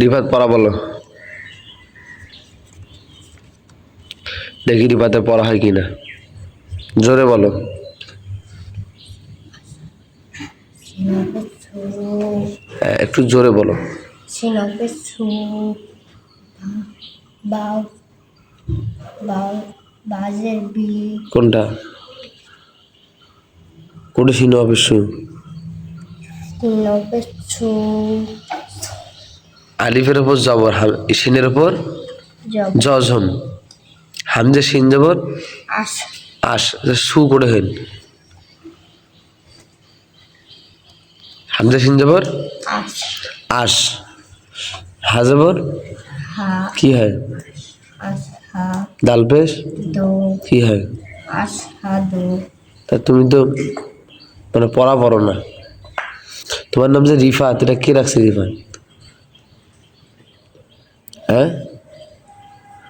রিফাত পড়া বলো, দেখি রিফাতের পড়া হয় কিনা, জোরে বলো। একটু জোরে বলো। কোনটা কোনটা সিনো হবে আলিফের উপর জবর, সিনের উপর জজম, হামজা সিন জবর আশ, সু করে হেন, হামজা সিন জবর আশ, হা জবর কি হয়, দাল পেশ কি হয়। তা তুমি তো মানে পড়া পড়ো না। তোমার নাম যে রিফাত, এটা কে রাখছে রিফাত? হ্যাঁ,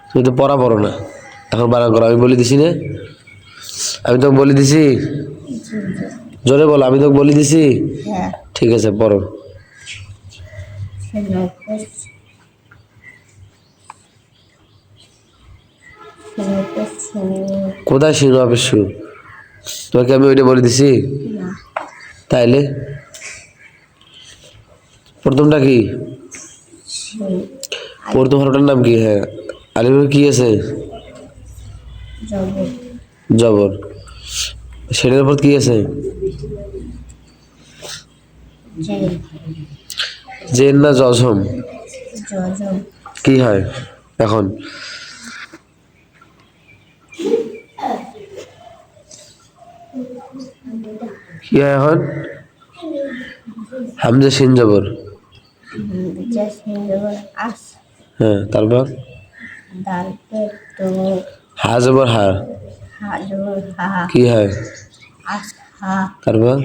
তুমি তো পড়া পড়ো না, এখন বানান করো। আমি বলে দিছি না, আমি তোকে বলে দিছি, জোরে বলো, আমি তোকে বলে দিছি। ঠিক আছে, পড়ো। কোথায় শিরো হবে শু? তোমাকে আমি ওইটা বলে দিছি? তাইলে প্রথমটা কি? প্রথম হরফটার নাম কি? হ্যাঁ, আলিফের কি আছে? জবর। সেটার উপর কি আছে? জের না জজম? কি হয় এখন? কি হয় এখন? হামজা সিন জবর। হ্যাঁ, তারপর হা জবর হা, কি হয়? তারপর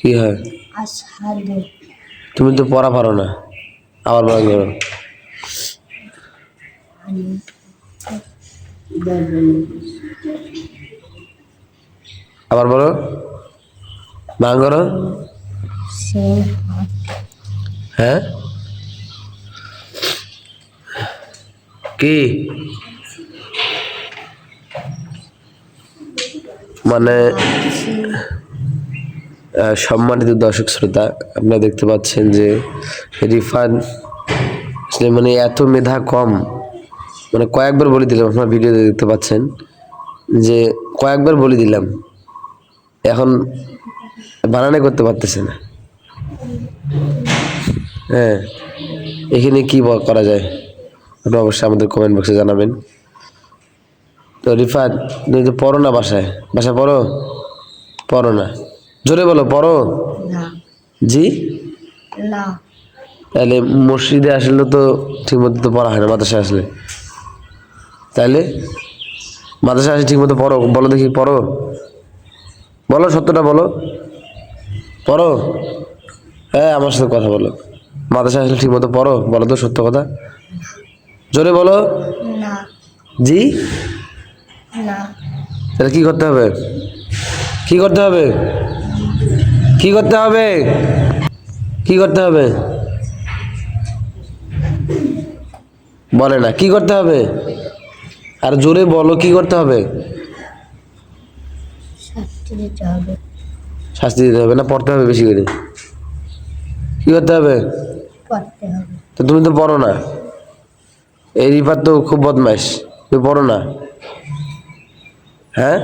কি হয়? তুমি তো পড়া পারো না, আবার বানান করো। আবার বলো, বানান করো। হ্যাঁ, কি মানে? সম্মানিত দর্শক শ্রোতা, আপনারা দেখতে পাচ্ছেন যে রিফাত মানে এত মেধা কম, মানে কয়েকবার বলে দিলাম, আপনার ভিডিওতে দেখতে পাচ্ছেন যে কয়েকবার বলে দিলাম, এখন বানানে করতে পারতেছে না। হ্যাঁ, এখানে কি করা যায় আপনারা অবশ্যই আমাদের কমেন্ট বক্সে জানাবেন। তো রিফাত, তুমি তো পড়ো না, বাসায় পড়ো? পড়ো না, জোরে বলো, পড়ো। জি, তাহলে মসজিদে আসলে তো ঠিক মতো তো পড়া হয় না, মাদ্রাসায় আসলে। তাইলে মাদ্রাসায় আসলে ঠিক মতো পড়ো, বলো দেখি, পড়ো, বলো সত্যটা বলো, পড়ো। হ্যাঁ, আমার সাথে কথা বলো, মাদ্রাসায় আসলে ঠিক মতো পড়ো, বলো তো সত্য কথা, জোরে বলো। জি, তাহলে কি করতে হবে? কি করতে হবে? কি করতে হবে? কি করতে হবে? বলে না, কি করতে হবে? আর জোরে বলো, কি করতে হবে? শাস্তি দিতে হবে না, পড়তে হবে বেশি করে? কি করতে হবে? তো তুমি তো পড়ো না, এই রিফাত তো খুব বদমাইশ, তুমি পড়ো না। হ্যাঁ,